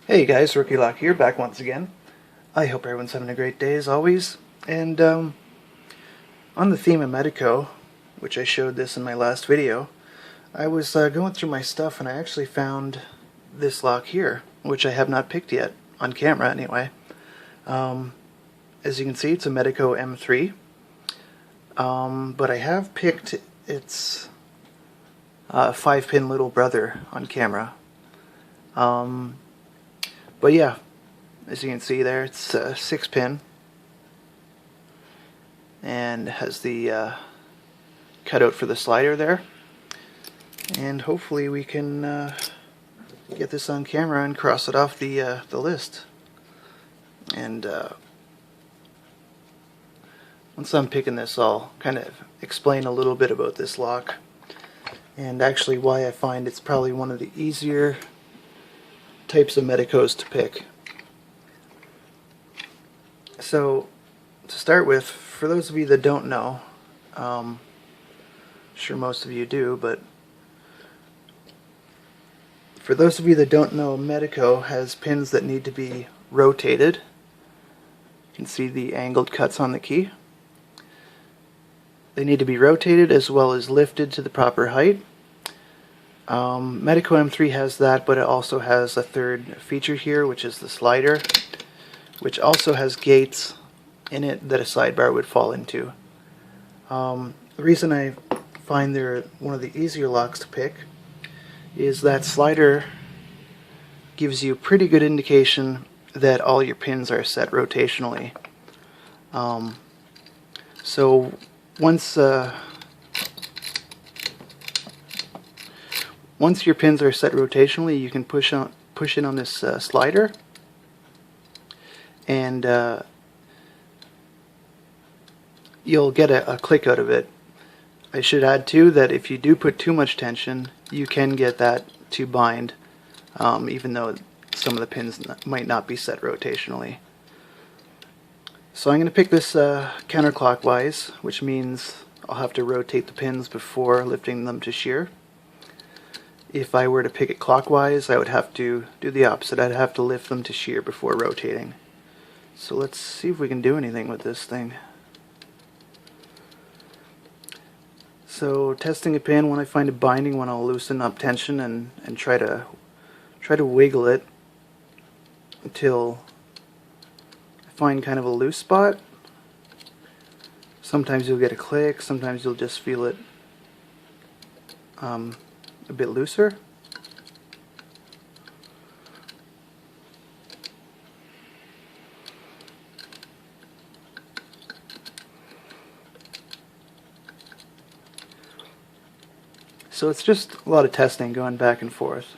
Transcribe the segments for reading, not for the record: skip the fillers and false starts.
Hey guys, Rookie Lock here, back once again. I hope everyone's having a great day as always. And on the theme of Medico, which I showed this in my last video, I was going through my stuff and I actually found this lock here, which I have not picked yet, on camera anyway. As you can see, it's a Medico M3, but I have picked its 5-pin little brother on camera. But yeah, as you can see there, it's a 6-pin and has the cutout for the slider there. And hopefully we can get this on camera and cross it off the list. And once I'm picking this, I'll kind of explain a little bit about this lock and actually why I find it's probably one of the easier types of Medicos to pick. So to start with, for those of you that don't know, sure most of you do, but for those of you that don't know, Medico has pins that need to be rotated. You can see the angled cuts on the key. They need to be rotated as well as lifted to the proper height. Medico M3 has that, but it also has a third feature here, which is the slider, which also has gates in it that a sidebar would fall into. The reason I find they're one of the easier locks to pick is that slider gives you a pretty good indication that all your pins are set rotationally. So once your pins are set rotationally, you can push in on this slider, and you'll get a click out of it. I should add too that if you do put too much tension, you can get that to bind, even though some of the pins might not be set rotationally. So I'm going to pick this counterclockwise, which means I'll have to rotate the pins before lifting them to shear. If I were to pick it clockwise, I would have to do the opposite. I'd have to lift them to shear before rotating. So let's see if we can do anything with this thing. So testing a pin, when I find a binding one, I'll loosen up tension and try to wiggle it until I find kind of a loose spot. Sometimes you'll get a click, sometimes you'll just feel it a bit looser. So it's just a lot of testing going back and forth.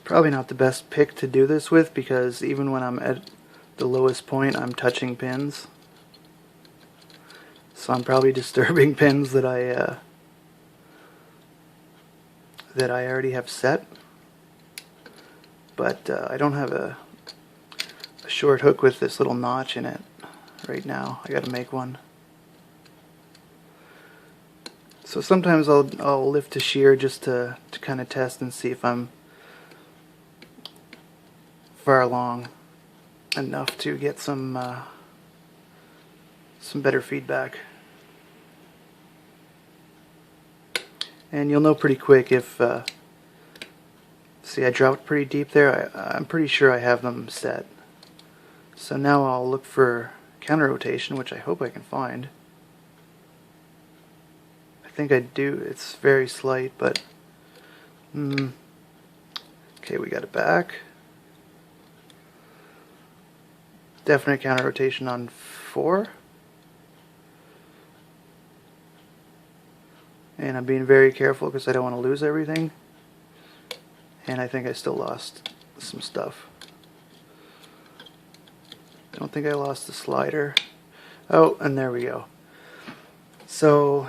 Probably not the best pick to do this with, because even when I'm at the lowest point, I'm touching pins. So I'm probably disturbing pins that I already have set. But I don't have a short hook with this little notch in it right now. I gotta make one. So sometimes I'll lift to shear just to kind of test and see if I'm far along enough to get some better feedback. And you'll know pretty quick if see, I dropped pretty deep there. I'm pretty sure I have them set. So now I'll look for counter rotation, which I hope I can find. I think I do. It's very slight, but okay, we got it back. Definite counter rotation on 4. And I'm being very careful because I don't want to lose everything. And I think I still lost some stuff. I don't think I lost the slider. Oh, and there we go. So,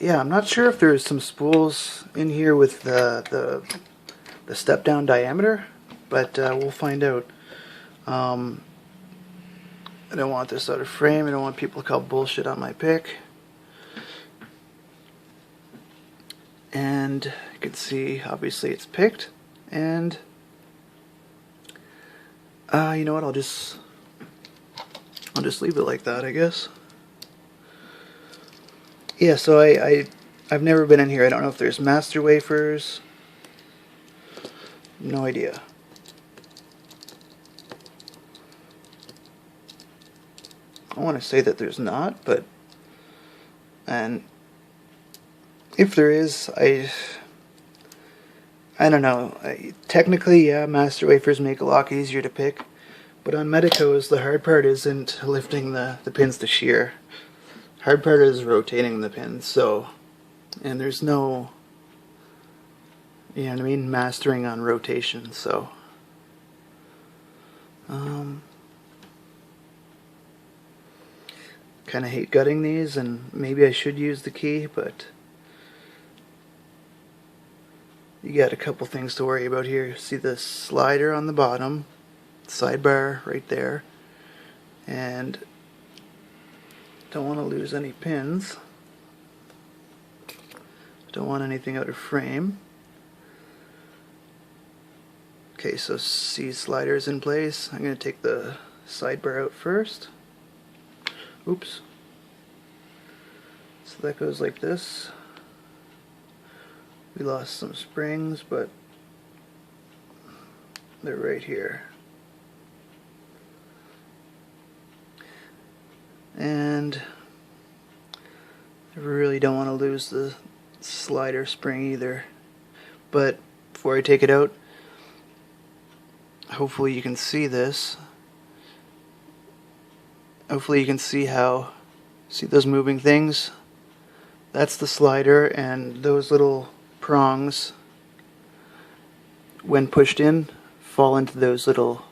yeah, I'm not sure if there's some spools in here with the step down diameter, but we'll find out. I don't want this out of frame. I don't want people to call bullshit on my pick. And you can see, obviously, it's picked. And you know what? I'll just leave it like that, I guess. Yeah. So I've never been in here. I don't know if there's master wafers. No idea. I want to say that there's not, but and if there is, I don't know. Technically, yeah, master wafers make a lot easier to pick, but on Medicos, the hard part isn't lifting the pins to shear. Hard part is rotating the pins. So, and there's no, you know what I mean, mastering on rotation. So, kind of hate gutting these, and maybe I should use the key, but you got a couple things to worry about here. See the slider on the bottom, sidebar right there, and don't want to lose any pins. Don't want anything out of frame. Okay, so see, slider's in place. I'm going to take the sidebar out first. Oops. So that goes like this. We lost some springs, but they're right here. And I really don't want to lose the slider spring either. But before I take it out, hopefully you can see this. Hopefully you can see see those moving things? That's the slider, and those little prongs, when pushed in, fall into those little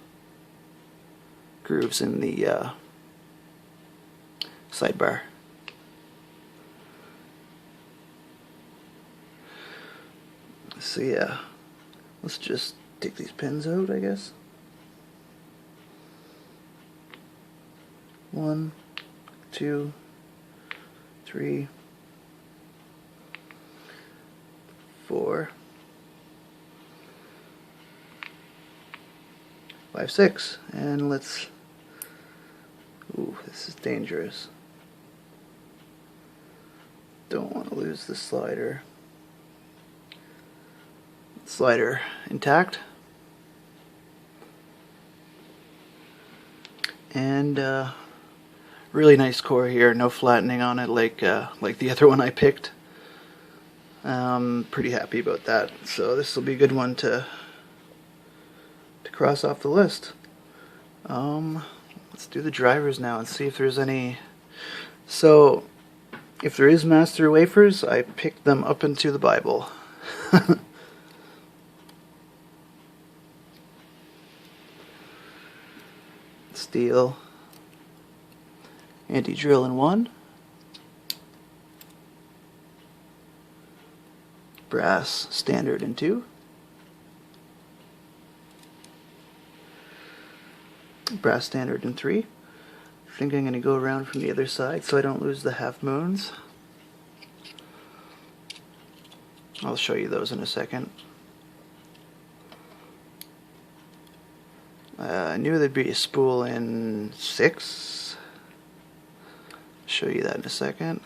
grooves in the sidebar. So yeah, let's just take these pins out, I guess. 1, 2, 3, 4, 5, 6, and let's. Ooh, this is dangerous. Don't want to lose the slider. Slider intact. And really nice core here, no flattening on it like the other one I picked. Pretty happy about that. So this will be a good one to cross off the list. Let's do the drivers now and see if there's any. So if there is master wafers, I picked them up into the Bible. Steel, anti-drill in 1, brass standard in 2, brass standard in 3. I think I'm going to go around from the other side so I don't lose the half moons. I'll show you those in a second. I knew there'd be a spool in 6. Show you that in a second.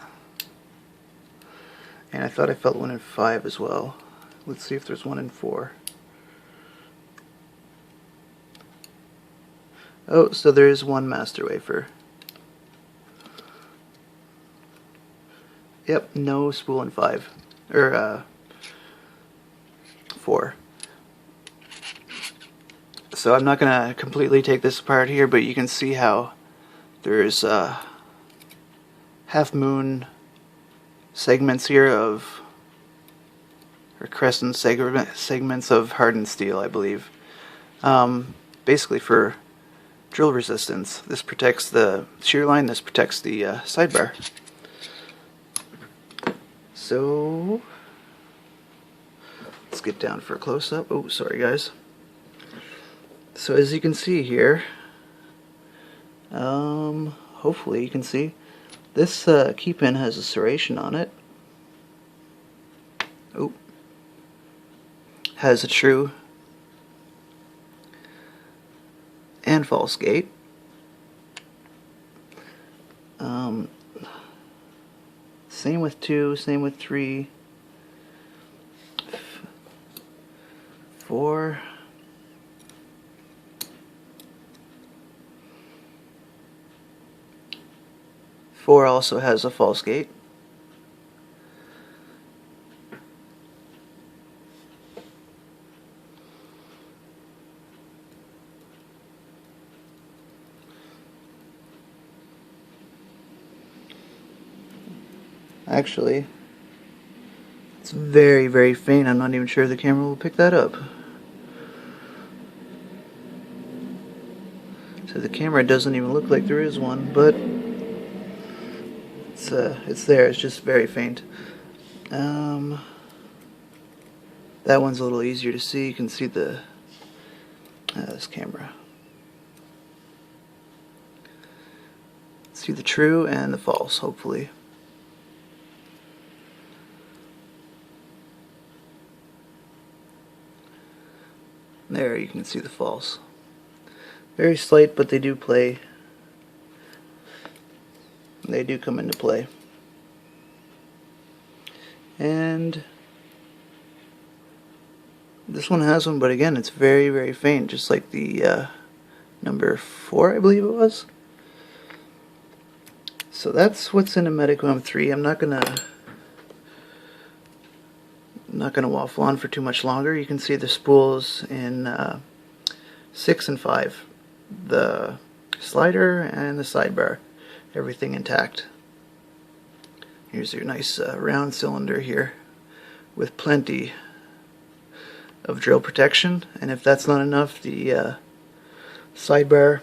And I thought I felt one in 5 as well. Let's see if there's one in 4. Oh, so there is one master wafer. Yep, no spool in 5. Or 4. So I'm not going to completely take this apart here, but you can see how there's half moon segments here or crescent segments of hardened steel, I believe. Basically for drill resistance. This protects the shear line, this protects the sidebar. So let's get down for a close-up. Oh, sorry guys. So as you can see here, hopefully you can see, this key pin has a serration on it. Oh, has a true and false gate. Same with 2, same with 3, 4. Four also has a false gate. Actually, it's very, very faint. I'm not even sure the camera will pick that up. So the camera doesn't even look like there is one, but it's there. It's just very faint. That one's a little easier to see. You can see the this camera. See the true and the false, hopefully. There, you can see the false. Very slight, but they do play. They do come into play. And this one has one, but again, it's very, very faint, just like the number 4, I believe it was. So that's what's in a Medeco M3. I'm not gonna waffle on for too much longer. You can see the spools in 6 and 5, the slider and the sidebar, everything intact. Here's your nice round cylinder here with plenty of drill protection, and if that's not enough, the sidebar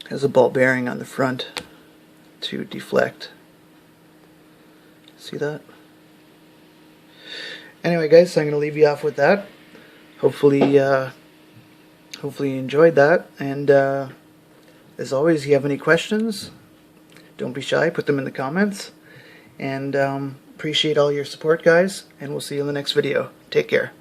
has a ball bearing on the front to deflect. See that? Anyway guys, so I'm going to leave you off with that. Hopefully you enjoyed that, and as always, if you have any questions, don't be shy, put them in the comments, and appreciate all your support guys, and we'll see you in the next video. Take care.